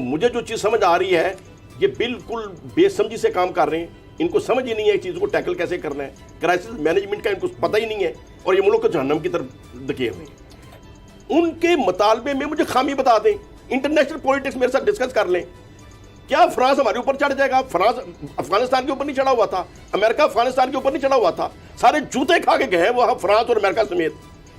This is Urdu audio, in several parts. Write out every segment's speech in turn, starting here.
مجھے جو چیز سمجھ آ رہی ہے یہ بالکل بے سمجھی سے کام کر رہے ہیں. ان کو سمجھ ہی نہیں ہے اس چیز کو ٹیکل کیسے کرنا ہے. کرائسس مینجمنٹ کا ان کو پتہ ہی نہیں ہے اور یہ ملک کو جہنم کی طرف دھکیل رہے ہیں. ان کے مطالبے میں مجھے خامی بتا دیں. انٹرنیشنل پولیٹکس میرے ساتھ ڈسکس کر لیں. کیا فرانس ہمارے اوپر چڑھ جائے گا؟ فرانس افغانستان کے اوپر نہیں چڑھا ہوا تھا, امریکہ افغانستان کے اوپر نہیں چڑھا ہوا تھا. سارے جوتے کھا کے گئے وہ فرانس اور امریکہ سمیت.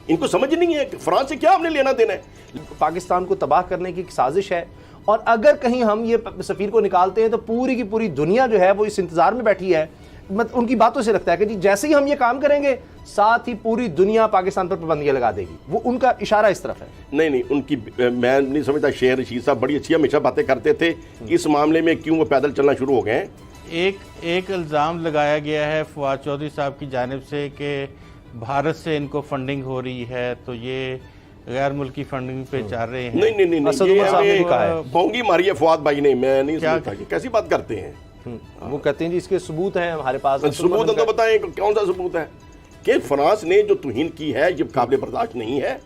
ان کو سمجھ نہیں ہے کہ فرانس سے کیا ہم نے لینا دینا ہے. پاکستان کو تباہ کرنے کی ایک سازش ہے, اور اگر کہیں ہم یہ سفیر کو نکالتے ہیں تو پوری کی پوری دنیا جو ہے وہ اس انتظار میں بیٹھی ہے. ان کی باتوں سے لگتا ہے کہ جی جیسے ہی ہم یہ کام کریں گے ساتھ ہی پوری دنیا پاکستان پر پابندیاں لگا دے گی. وہ ان کا اشارہ اس طرف ہے. نہیں ان کی میں نہیں سمجھتا. شیر رشید صاحب بڑی اچھی ہمیشہ باتیں کرتے تھے. اس معاملے میں کیوں وہ پیدل چلنا شروع ہو گئے ہیں؟ ایک الزام لگایا گیا ہے فواد چودھری صاحب کی جانب سے کہ بھارت سے ان کو فنڈنگ ہو رہی ہے, تو یہ غیر ملکی فنڈنگ پہ چل رہے ہیں. نہیں اسد عمر صاحب نے کہا ہے. بونگی ماری ہے فواد بھائی نے. میں نہیں سمجھتا کہ کیسی بات کرتے ہیں. وہ کہتے ہیں جی اس کے ثبوت ہیں ہمارے پاس. ثبوت تو بتائیں کون سا ثبوت ہے کہ فرانس نے جو توہین کی ہے یہ قابل برداشت نہیں ہے,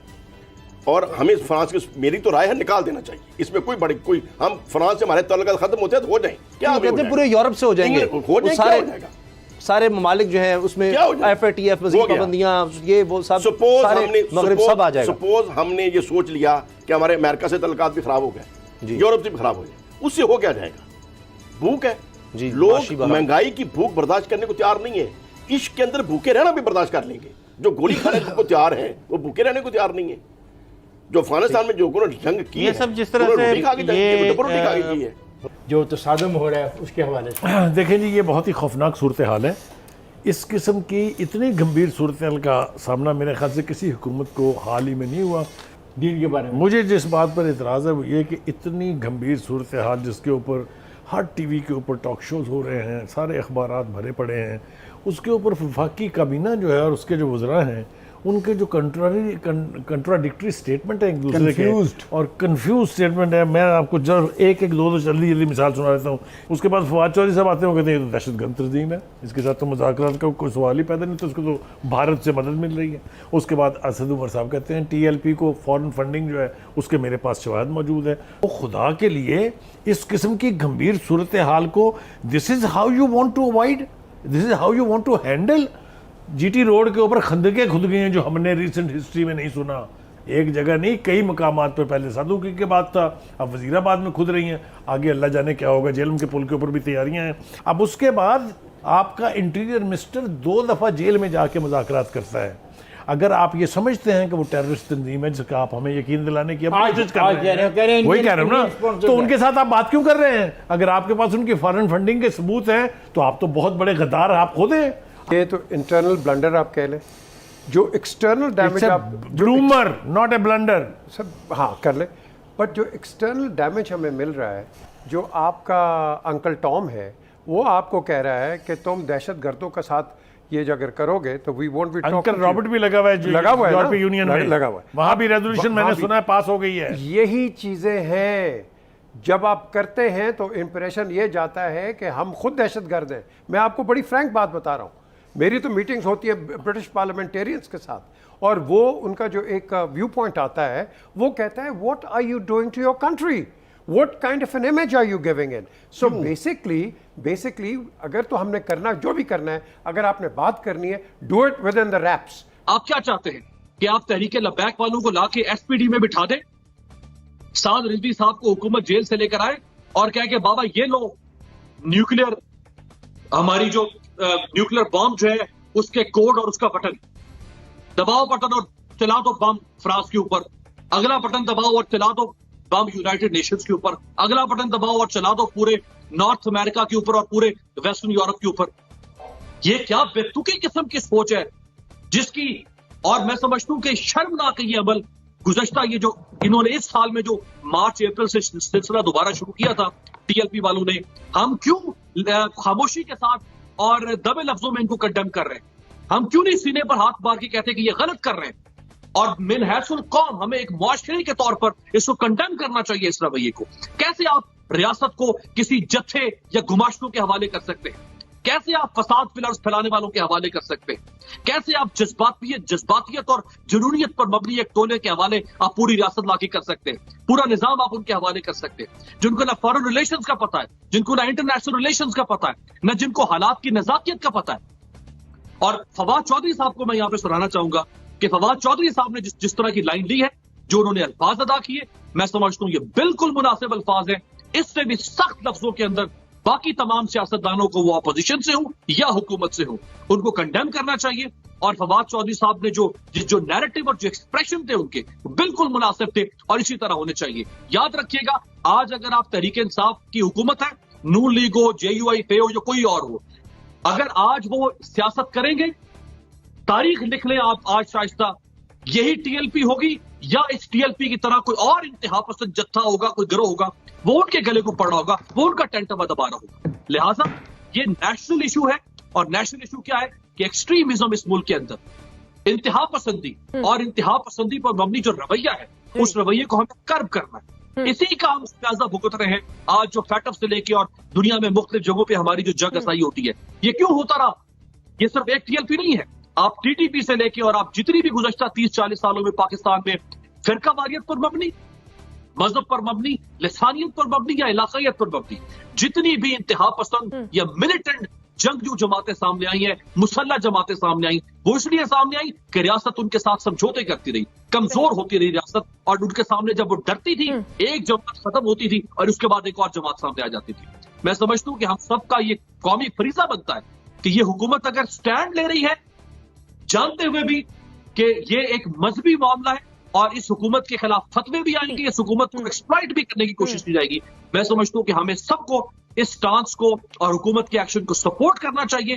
اور ہمیں فرانس کی میری تو رائے ہے نکال دینا چاہیے. اس میں کوئی ہم فرانس سے ہمارے تعلقات ختم ہوتے ہیں تو ہو جائیں. کیا کہتے ہیں پورے یورپ سے ہو جائیں گے, ہو جائے گا. سارے ممالک جو ہیں اس میں ایف اے ٹی ایف مزید پابندیاں یہ وہ سب سارے مغرب سب آ جائے گا. سپوز ہم نے یہ سوچ لیا کہ ہمارے امریکہ سے تعلقات بھی خراب ہو گئے, یورپ سے بھی خراب ہو جائے, اس سے ہو کیا جائے گا؟ بھوک ہے. لوگ مہنگائی کی بھوک برداشت کرنے کو تیار نہیں ہے. عشق کے اندر بھوکے رہنا بھی برداشت کر لیں گے. جو گولی کھانے کو تیار ہیں وہ بھوکے رہنے کو تیار نہیں ہے. جو افغانستان میں جو جنگ کی یہ سب جس طرح سے جو تصادم ہو رہا ہے اس کے حوالے سے دیکھیں جی یہ بہت ہی خوفناک صورتحال ہے. اس قسم کی اتنی گمبھیر صورتحال کا سامنا میرے خیال سے کسی حکومت کو حال ہی میں نہیں ہوا. دین کے بارے میں مجھے جس بات پر اعتراض ہے وہ یہ کہ اتنی گمبھیر صورتحال جس کے اوپر ہر ٹی وی کے اوپر ٹاک شوز ہو رہے ہیں, سارے اخبارات بھرے پڑے ہیں, اس کے اوپر وفاقی کابینہ جو ہے اور اس کے جو وزراء ہیں ان کے جو کنٹراڈکٹری سٹیٹمنٹ ہے ایک دوسرے کے اور کنفیوز سٹیٹمنٹ ہے. میں آپ کو ایک دو جلدی مثال سنا دیتا ہوں. اس کے بعد فواد چودھری صاحب آتے ہیں وہ کہتے ہیں یہ تو دہشت گرد تنظیم ہے, اس کے ساتھ تو مذاکرات کا کوئی سوال ہی پیدا نہیں, تو اس کو تو بھارت سے مدد مل رہی ہے. اس کے بعد اسد عمر صاحب کہتے ہیں ٹی ایل پی کو فورن فنڈنگ جو ہے اس کے میرے پاس شواہد موجود ہے. وہ خدا کے لیے اس قسم کی گمبھیر صورتحال کو this is how you want to avoid, this is how you want to handle. G T Road کے اوپر خندقیں کھد گئی ہیں جو ہم نے ریسنٹ ہسٹری میں نہیں سنا. ایک جگہ نہیں کئی مقامات پر. پہلے سادھوکی کے بعد تھا, اب وزیر آباد میں کھد رہی ہیں. آگے اللہ جانے کیا ہوگا. جیلم کے پل کے اوپر بھی تیاریاں ہیں. اب اس کے بعد آپ کا انٹیریئر منسٹر 2 دفعہ جیل میں جا کے مذاکرات کرتا ہے. اگر آپ یہ سمجھتے ہیں کہ وہ ٹیررسٹ تنظیم ہے جس کا آپ ہمیں یقین دلانے کی کوشش کر رہے ہیں, وہی کہہ رہے ہیں نا, تو ان کے ساتھ آپ بات کیوں کر رہے ہیں؟ اگر آپ کے پاس ان کی فارن فنڈنگ کے ثبوت ہیں تو آپ تو بہت بڑے غدار آپ خود ہیں. یہ تو انٹرنل بلنڈر آپ کہہ لیں. جو ایکسٹرنل ڈیمیج آپ بلومر ناٹ اے بلنڈر سب ہاں کر لیں, بٹ جو ایکسٹرنل ڈیمیج ہمیں مل رہا ہے, جو آپ کا انکل ٹام ہے وہ آپ کو کہہ رہا ہے کہ تم دہشت گردوں کے ساتھ یہ اگر کرو گے تو we won't be talking. Uncle Robert بھی لگا ہوا ہے, لگا ہوا ہے یورپی یونین میں لگا ہوا ہے, وہاں بھی ریزولوشن میں نے سنا ہے پاس ہو گئی ہے. یہی چیزیں ہیں جب آپ کرتے ہیں تو امپریشن یہ جاتا ہے کہ ہم خود دہشت گرد ہیں. میں آپ کو بڑی فرینک بات بتا رہا ہوں, میری تو میٹنگز ہوتی ہیں برٹش پارلیمنٹیرینز کے ساتھ, اور وہ ان کا جو ایک ویو پوائنٹ آتا ہے وہ کہتا ہے what are you doing to your country, what kind of an image are you giving in? So basically اگر تو ہم نے کرنا جو بھی کرنا ہے, اگر آپ نے بات کرنی ہے do it within the wraps. آپ کیا چاہتے ہیں کہ آپ تحریک لبیک والوں کو لا کے ایس پی ڈی میں بٹھا دیں, سعد رضوی صاحب کو حکومت جیل سے لے کر آئے اور کہہ کہ بابا یہ لو نیوکلیئر ہماری جو نیوکلیئر بام جو ہے اس کے کوڈ اور اس کا بٹن دباؤ بٹن اور چلا دو بم فرانس کے اوپر, اگلا بٹن دباؤ اور چلا دو بم یونائٹڈ نیشنز کے اوپر, اگلا بٹن دباؤ اور چلا دو پورے نارتھ امریکہ کے اوپر اور پورے ویسٹرن یورپ کے اوپر. یہ کیا بیتوکی قسم کی سوچ ہے جس کی, اور میں سمجھتا ہوں کہ شرمناک یہ عمل گزشتہ یہ جو انہوں نے اس سال میں جو مارچ اپریل سے سلسلہ دوبارہ شروع کیا تھا ٹی ایل پی والوں نے, ہم کیوں خاموشی کے ساتھ اور دبے لفظوں میں ان کو کنڈم کر رہے ہیں؟ ہم کیوں نہیں سینے پر ہاتھ مار کے کہتے کہ یہ غلط کر رہے ہیں؟ اور من حیث القوم ہمیں ایک معاشرے کے طور پر اس کو کنڈم کرنا چاہیے اس رویے کو. کیسے آپ ریاست کو کسی جتھے یا گماشتوں کے حوالے کر سکتے ہیں؟ کیسے آپ فساد پھیلانے والوں کے حوالے کر سکتے ہیں؟ کیسے آپ جذباتیت اور جنونیت پر مبنی ایک ٹولے کے حوالے آپ پوری ریاست لا کے کر سکتے ہیں، پورا نظام آپ ان کے حوالے کر سکتے ہیں، جن کو نہ فارن ریلیشنز کا پتہ ہے، جن کو نہ انٹرنیشنل ریلیشنز کا پتہ ہے، نہ جن کو حالات کی نزاکیت کا پتہ ہے۔ اور فواد چودھری صاحب کو میں یہاں پہ سراہنا چاہوں گا کہ فواد چودھری صاحب نے جس طرح کی لائن لی ہے، جو انہوں نے الفاظ ادا کیے، میں سمجھتا ہوں یہ بالکل مناسب الفاظ ہیں۔ اس سے بھی سخت لفظوں کے اندر باقی تمام سیاستدانوں کو، وہ اپوزیشن سے ہوں یا حکومت سے ہوں، ان کو کنڈیم کرنا چاہیے۔ اور فواد چودھری صاحب نے جو نیریٹو اور جو ایکسپریشن تھے ان کے بالکل مناسب تھے اور اسی طرح ہونے چاہیے۔ یاد رکھیے گا، آج اگر آپ تحریک انصاف کی حکومت ہے، نون لیگ ہو، جے یو آئی پے ہو یا کوئی اور ہو، اگر آج وہ سیاست کریں گے، تاریخ لکھ لیں آپ آج شائستہ، یہی ٹی ایل پی ہوگی یا اس ٹی ایل پی کی طرح کوئی اور انتہا پسند جتھا ہوگا، کوئی گروہ ہوگا، وہ ان کے گلے کو پڑا ہوگا، وہ ان کا ٹینٹا دبا رہا ہوگا۔ لہٰذا یہ نیشنل ایشو ہے، اور نیشنل ایشو کیا ہے کہ ایکسٹریمزم اس ملک کے اندر، انتہا پسندی اور انتہا پسندی پر مبنی جو رویہ ہے، اس رویے کو ہمیں کرب کرنا ہے۔ اسی کا ہم خمیازہ بھگت رہے ہیں آج، جو فیٹ اپ سے لے کے اور دنیا میں مختلف جگہوں پہ ہماری جو جنگ اسائی ہوتی ہے۔ یہ کیوں ہوتا رہا؟ یہ صرف ایک ٹی ایل پی نہیں ہے، آپ ٹی ٹی پی سے لے کے اور آپ جتنی بھی گزشتہ 30-40 سالوں میں پاکستان میں فرقہ واریت پر مبنی، مذہب پر مبنی، لسانیت پر مبنی یا علاقائیت پر مبنی جتنی بھی انتہا پسند یا ملیٹنٹ جنگجو جماعتیں سامنے آئی ہیں، مسلح جماعتیں سامنے آئیں، وہ اس لیے سامنے آئی کہ ریاست ان کے ساتھ سمجھوتے کرتی رہی، کمزور ہوتی رہی ریاست، اور ان کے سامنے جب وہ ڈرتی تھی، ایک جماعت ختم ہوتی تھی اور اس کے بعد ایک اور جماعت سامنے آ جاتی تھی۔ میں سمجھتا ہوں کہ ہم سب کا یہ قومی فریضہ بنتا ہے کہ یہ حکومت اگر سٹینڈ لے رہی ہے، جانتے ہوئے بھی کہ یہ ایک مذہبی معاملہ ہے اور اس حکومت کے خلاف فتوے بھی آئیں گے، اس حکومت کو ایکسپلائٹ بھی کرنے کی کوشش کی جائے گی، میں سمجھتا ہوں کہ ہمیں سب کو اس سٹانس کو اور حکومت کے ایکشن کو سپورٹ کرنا چاہیے۔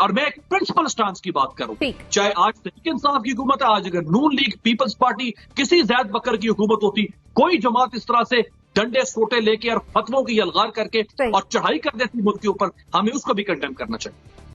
اور میں ایک پرنسپل سٹانس کی بات کروں، چاہے آج تحریک انصاف کی حکومت ہے، آج اگر نون لیگ، پیپلز پارٹی، کسی زید بکر کی حکومت ہوتی، کوئی جماعت اس طرح سے ڈنڈے سوٹے لے کے اور فتووں کی یلغار کر کے اور چڑھائی کر دیتی ملک کے اوپر، ہمیں اس کو بھی کنڈیم کرنا چاہیے۔